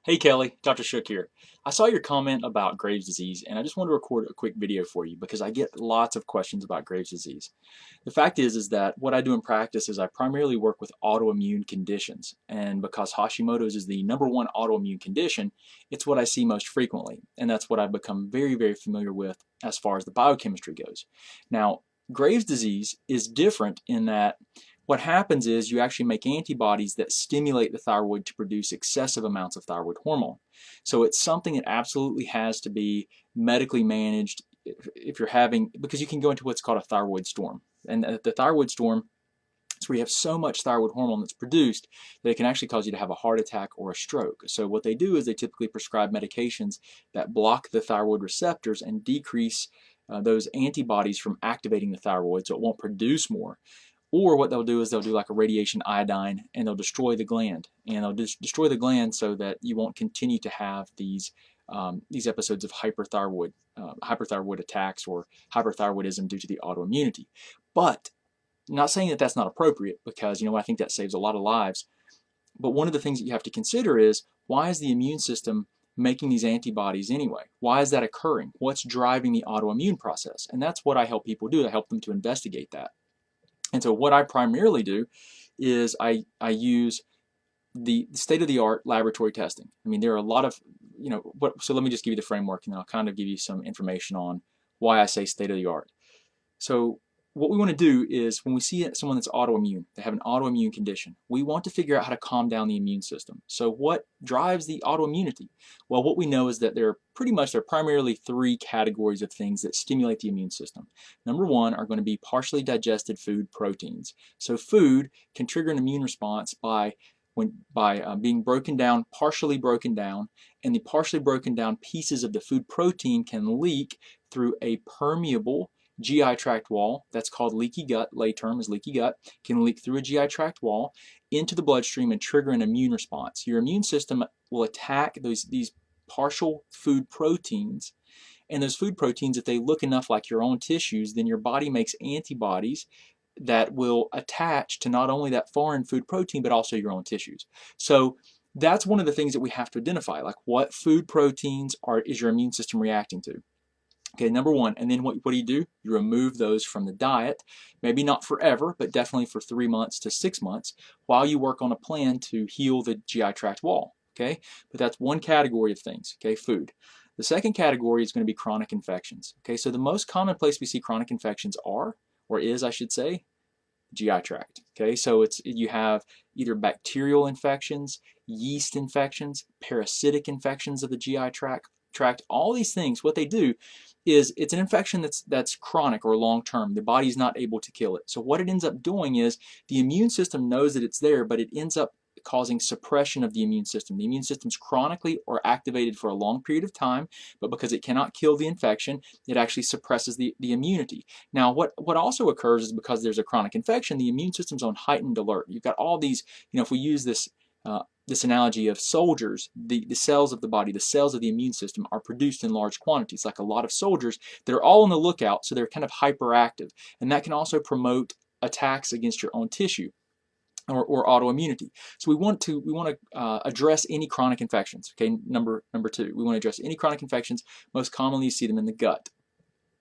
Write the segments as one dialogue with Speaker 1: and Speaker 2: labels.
Speaker 1: Hey Kelly, Dr. Shook here. I saw your comment about Graves' disease and I just wanted to record a quick video for you because I get lots of questions about Graves' disease. The fact is that what I do in practice is I primarily work with autoimmune conditions, and because Hashimoto's is the #1 autoimmune condition, it's what I see most frequently, and that's what I've become very familiar with as far as the biochemistry goes. Now, Graves' disease is different in that what happens is you actually make antibodies that stimulate the thyroid to produce excessive amounts of thyroid hormone. So it's something that absolutely has to be medically managed if you're having, because you can go into what's called a thyroid storm. And the thyroid storm is where you have so much thyroid hormone that's produced that it can actually cause you to have a heart attack or a stroke. So what they do is they typically prescribe medications that block the thyroid receptors and decrease those antibodies from activating the thyroid so it won't produce more. Or what they'll do is they'll do like a radiation iodine and they'll destroy the gland. And they'll destroy the gland so that you won't continue to have these episodes of hyperthyroid attacks or hyperthyroidism due to the autoimmunity. But I'm not saying that that's not appropriate, because I think that saves a lot of lives. But one of the things that you have to consider is, why is the immune system making these antibodies anyway? Why is that occurring? What's driving the autoimmune process? And that's what I help people do. I help them to investigate that. And so what I primarily do is I use the state-of-the-art laboratory testing. I mean, there are a lot of, so let me just give you the framework and then I'll kind of give you some information on why I say state-of-the-art. So what we want to do is, when we see someone that's autoimmune, they have an autoimmune condition, we want to figure out how to calm down the immune system. So what drives the autoimmunity? Well, what we know is that there are primarily 3 categories of things that stimulate the immune system. Number 1 are going to be partially digested food proteins. So food can trigger an immune response by being broken down, partially broken down, and the partially broken down pieces of the food protein can leak through a permeable GI tract wall. That's called leaky gut. Lay term is leaky gut. Can leak through a GI tract wall into the bloodstream and trigger an immune response. Your immune system will attack these partial food proteins, and those food proteins, if they look enough like your own tissues, then your body makes antibodies that will attach to not only that foreign food protein but also your own tissues. So that's one of the things that we have to identify, like what food proteins is your immune system reacting to. Okay, number 1, and then what do? You remove those from the diet, maybe not forever, but definitely for 3 months to 6 months, while you work on a plan to heal the GI tract wall. Okay, but that's one category of things. Okay, food. The second category is going to be chronic infections. Okay, so the most common place we see chronic infections I should say, GI tract. Okay, so you have either bacterial infections, yeast infections, parasitic infections of the GI tract. All these things, what they do is, it's an infection that's chronic or long-term. The body's not able to kill it. So what it ends up doing is, the immune system knows that it's there, but it ends up causing suppression of the immune system. The immune system's chronically or activated for a long period of time, but because it cannot kill the infection, it actually suppresses the immunity. Now, what also occurs is, because there's a chronic infection, the immune system's on heightened alert. You've got all these, if we use this analogy of soldiers, the cells of the body, the cells of the immune system are produced in large quantities, like a lot of soldiers. They're all on the lookout, so they're kind of hyperactive, and that can also promote attacks against your own tissue or autoimmunity. So we want to address any chronic infections. Okay, number 2, we want to address any chronic infections. Most commonly you see them in the gut,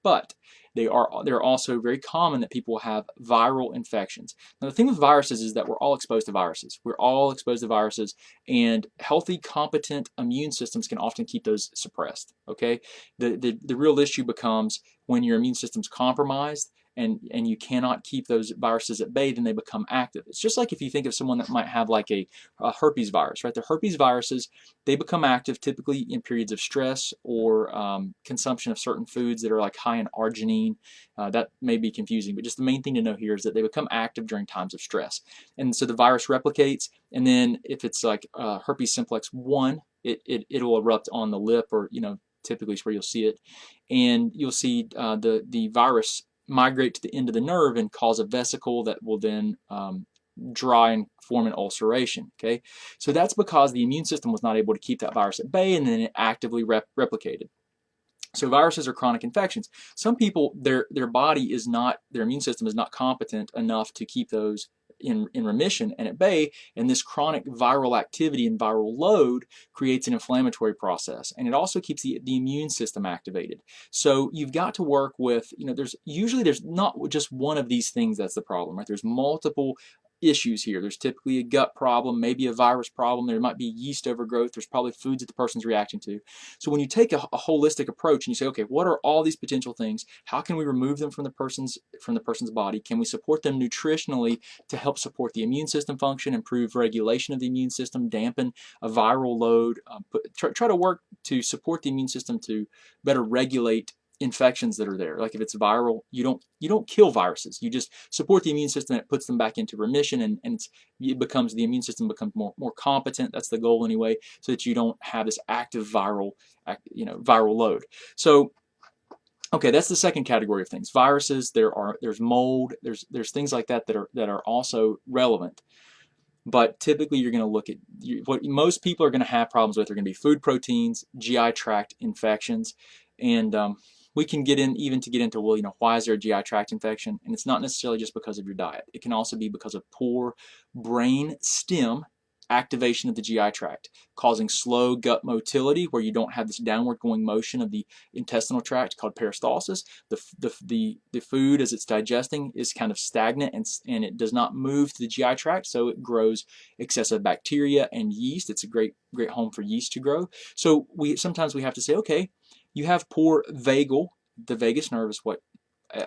Speaker 1: but they're also very common that people will have viral infections. Now, the thing with viruses is that we're all exposed to viruses. We're all exposed to viruses, and healthy, competent immune systems can often keep those suppressed. Okay, the real issue becomes when your immune system's compromised and you cannot keep those viruses at bay, then they become active. It's just like if you think of someone that might have like a herpes virus, right? The herpes viruses, they become active typically in periods of stress or consumption of certain foods that are like high in arginine. That may be confusing, but just the main thing to know here is that they become active during times of stress. And so the virus replicates, and then if it's like herpes simplex 1, it'll erupt on the lip, or typically is where you'll see it, and you'll see the virus migrate to the end of the nerve and cause a vesicle that will then dry and form an ulceration. Okay, so that's because the immune system was not able to keep that virus at bay, and then it actively replicated. So viruses are chronic infections. Some people, their immune system is not competent enough to keep those in remission and at bay, and this chronic viral activity and viral load creates an inflammatory process, and it also keeps the immune system activated. So you've got to work with, there's not just one of these things that's the problem, right? There's multiple issues here. There's typically a gut problem, maybe a virus problem, there might be yeast overgrowth, there's probably foods that the person's reacting to. So when you take a holistic approach and you say, okay, what are all these potential things? How can we remove them from the person's body? Can we support them nutritionally to help support the immune system function, improve regulation of the immune system, dampen a viral load, try to work to support the immune system to better regulate infections that are there. Like if it's viral, you don't kill viruses. You just support the immune system, and it puts them back into remission, and the immune system becomes more competent. That's the goal anyway, so that you don't have this active viral load. So okay, that's the second category of things. Viruses, there's mold, there's things like that are also relevant. But typically you're going to look at what most people are going to have problems with are going to be food proteins, GI tract infections, and we can get into, well, why is there a GI tract infection? And it's not necessarily just because of your diet. It can also be because of poor brain stem activation of the GI tract, causing slow gut motility, where you don't have this downward going motion of the intestinal tract called peristalsis. The food, as it's digesting, is kind of stagnant, and it does not move to the GI tract, so it grows excessive bacteria and yeast. It's a great home for yeast to grow. So sometimes we have to say, okay, you have poor vagal. The vagus nerve is what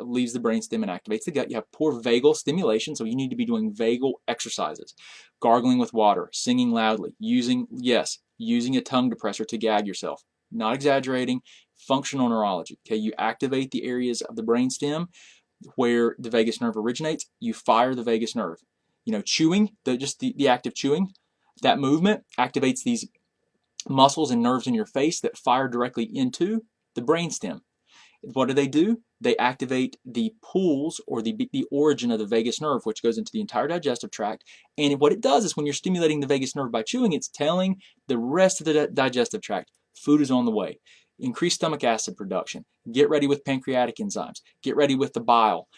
Speaker 1: leaves the brainstem and activates the gut. You have poor vagal stimulation, so you need to be doing vagal exercises, gargling with water, singing loudly, using a tongue depressor to gag yourself. Not exaggerating. Functional neurology. Okay, you activate the areas of the brainstem where the vagus nerve originates. You fire the vagus nerve. Chewing, the act of chewing, that movement activates these muscles and nerves in your face that fire directly into the brainstem. What do? They activate the pools, or the origin of the vagus nerve, which goes into the entire digestive tract. And what it does is, when you're stimulating the vagus nerve by chewing, it's telling the rest of the digestive tract, food is on the way. Increase stomach acid production. Get ready with pancreatic enzymes. Get ready with the bile.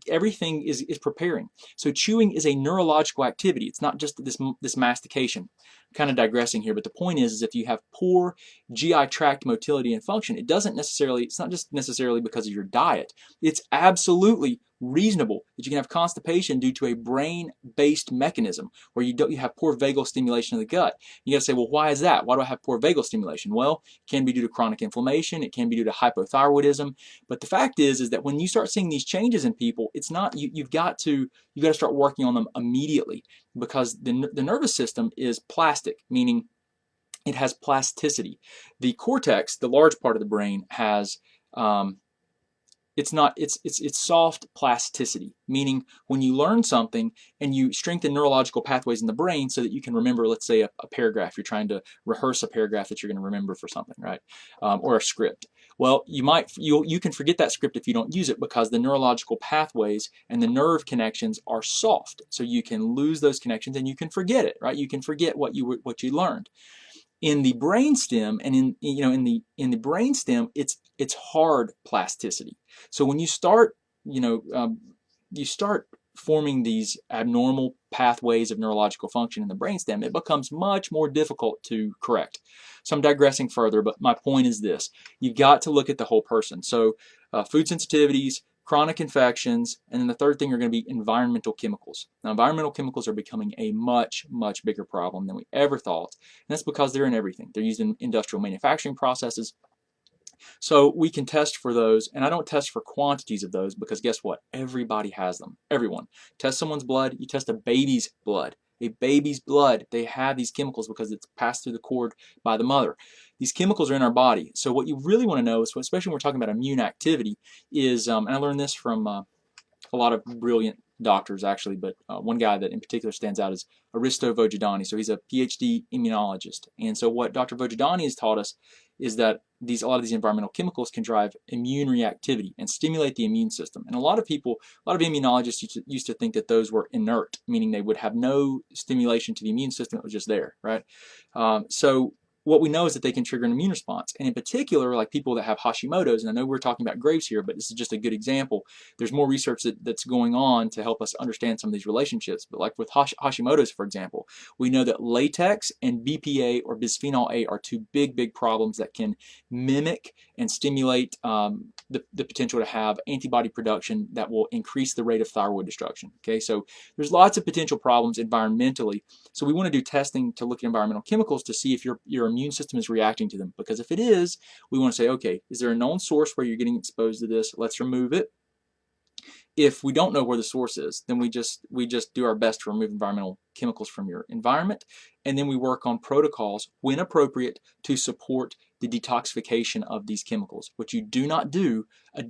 Speaker 1: Everything is preparing. So chewing is a neurological activity. It's not just this mastication. I'm kind of digressing here, but the point is if you have poor GI tract motility and function, it's not just necessarily because of your diet. It's absolutely reasonable that you can have constipation due to a brain-based mechanism where you have poor vagal stimulation of the gut. You got to say, well, why is that? Why do I have poor vagal stimulation? Well, it can be due to chronic inflammation. It can be due to hypothyroidism. But the fact is that when you start seeing these changes in people, it's not you've got to start working on them immediately, because the nervous system is plastic, meaning it has plasticity. The cortex, the large part of the brain, has it's soft plasticity, meaning when you learn something and you strengthen neurological pathways in the brain so that you can remember, let's say, a paragraph. You're trying to rehearse a paragraph that you're going to remember for something, right? Or a script. Well, you can forget that script if you don't use it, because the neurological pathways and the nerve connections are soft. So you can lose those connections and you can forget it, right? You can forget what you learned. In the brainstem, and in the brainstem, it's hard plasticity. So when you start forming these abnormal pathways of neurological function in the brainstem, it becomes much more difficult to correct. So I'm digressing further, but my point is this: you've got to look at the whole person. So food sensitivities, chronic infections, and then the third thing are going to be environmental chemicals. Now, environmental chemicals are becoming a much, much bigger problem than we ever thought, and that's because they're in everything. They're used in industrial manufacturing processes. So we can test for those, and I don't test for quantities of those, because guess what? Everybody has them. Everyone. Test someone's blood. You test a baby's blood. A baby's blood, they have these chemicals because it's passed through the cord by the mother. These chemicals are in our body. So what you really want to know, especially when we're talking about immune activity, is, and I learned this from a lot of brilliant doctors actually, but one guy that in particular stands out is Aristo Vojdani. So he's a PhD immunologist. And so what Dr. Vojdani has taught us is that a lot of these environmental chemicals can drive immune reactivity and stimulate the immune system. And a lot of immunologists used to think that those were inert, meaning they would have no stimulation to the immune system. It was just there, right? So what we know is that they can trigger an immune response. And in particular, like people that have Hashimoto's, and I know we're talking about Graves here, but this is just a good example. There's more research that's going on to help us understand some of these relationships. But like with Hashimoto's, for example, we know that latex and BPA or bisphenol A are two big problems that can mimic and stimulate the potential to have antibody production that will increase the rate of thyroid destruction. Okay, so there's lots of potential problems environmentally. So we want to do testing to look at environmental chemicals to see if your immune system is reacting to them. Because if it is, we want to say, okay, is there a known source where you're getting exposed to this? Let's remove it. If we don't know where the source is, then we just do our best to remove environmental chemicals from your environment, and then we work on protocols when appropriate to support the detoxification of these chemicals. What you do not do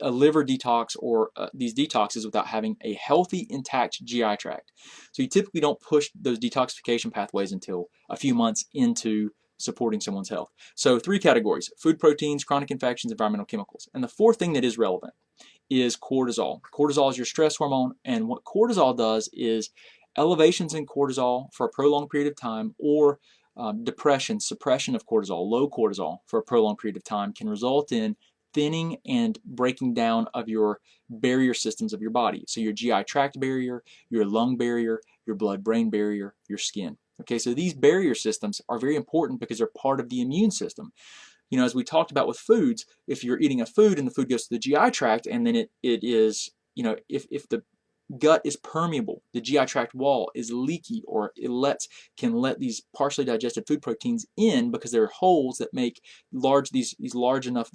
Speaker 1: a liver detox or these detoxes without having a healthy, intact GI tract. So you typically don't push those detoxification pathways until a few months into supporting someone's health. So 3 categories: food proteins, chronic infections, environmental chemicals. And the 4th thing that is relevant is cortisol. Cortisol is your stress hormone, and what cortisol does is elevations in cortisol for a prolonged period of time, or depression, suppression of cortisol, low cortisol for a prolonged period of time, can result in thinning and breaking down of your barrier systems of your body. So your GI tract barrier, your lung barrier, your blood-brain barrier, your skin. Okay, so these barrier systems are very important because they're part of the immune system. You know, as we talked about with foods, if you're eating a food and the food goes to the GI tract, and then it is, you know, if the gut is permeable, the GI tract wall is leaky, or it can let these partially digested food proteins in, because there are holes that make these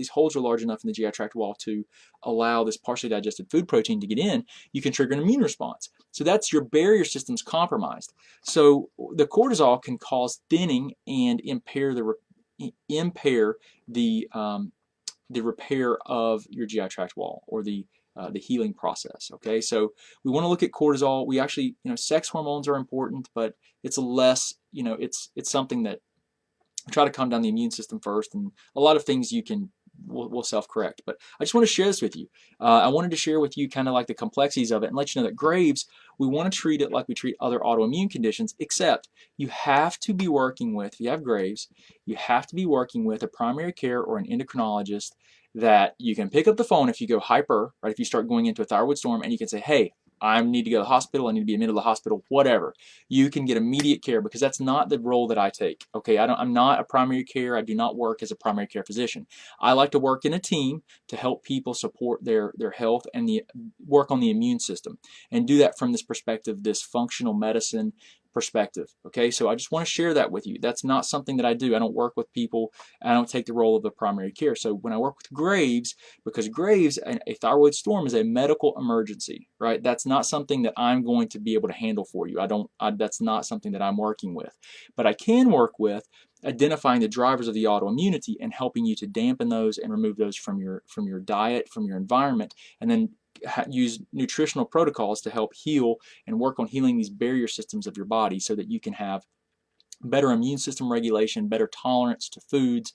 Speaker 1: holes are large enough in the GI tract wall to allow this partially digested food protein to get in. You can trigger an immune response. So that's your barrier system's compromised. So the cortisol can cause thinning and impair the repair of your GI tract wall, or the healing process. Okay, so we want to look at cortisol. We actually, you know, sex hormones are important, but it's less, you know, it's something that try to calm down the immune system first, and a lot of things will self-correct. But I just want to share this with you. I wanted to share with you kind of like the complexities of it, and let you know that Graves, we want to treat it like we treat other autoimmune conditions, except you have to be working with, if you have Graves, you have to be working with a primary care or an endocrinologist that you can pick up the phone if you go hyper, right? If you start going into a thyroid storm, and you can say, hey, I need to go to the hospital, I need to be admitted to the hospital, whatever. You can get immediate care, because that's not the role that I take. Okay, I'm not a primary care. I do not work as a primary care physician. I like to work in a team to help people support their health and work on the immune system, and do that from this perspective, this functional medicine perspective. Okay, so I just want to share that with you. That's not something that I do. I don't work with people. I don't take the role of a primary care. So when I work with Graves, because Graves, a thyroid storm is a medical emergency, right? That's not something that I'm going to be able to handle for you. That's not something that I'm working with. But I can work with identifying the drivers of the autoimmunity and helping you to dampen those and remove those from your diet, from your environment, and then use nutritional protocols to help heal and work on healing these barrier systems of your body, so that you can have better immune system regulation, better tolerance to foods,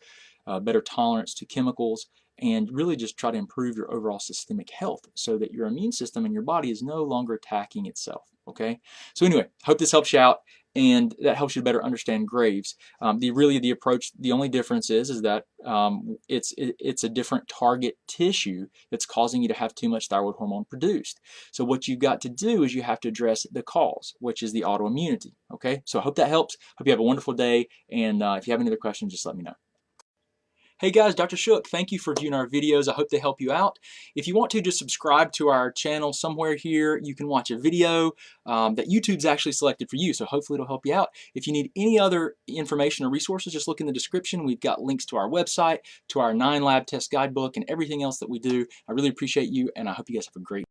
Speaker 1: better tolerance to chemicals, and really just try to improve your overall systemic health, so that your immune system and your body is no longer attacking itself. Okay, so anyway, hope this helps you out, and that helps you to better understand Graves. The approach, the only difference is that it's a different target tissue that's causing you to have too much thyroid hormone produced. So what you've got to do is you have to address the cause, which is the autoimmunity. Okay, so I hope that helps. Hope you have a wonderful day, and if you have any other questions, just let me know. Hey guys, Dr. Shook, thank you for viewing our videos. I hope they help you out. If you want to, just subscribe to our channel somewhere here. You can watch a video that YouTube's actually selected for you, so hopefully it'll help you out. If you need any other information or resources, just look in the description. We've got links to our website, to our 9 lab test guidebook, and everything else that we do. I really appreciate you, and I hope you guys have a great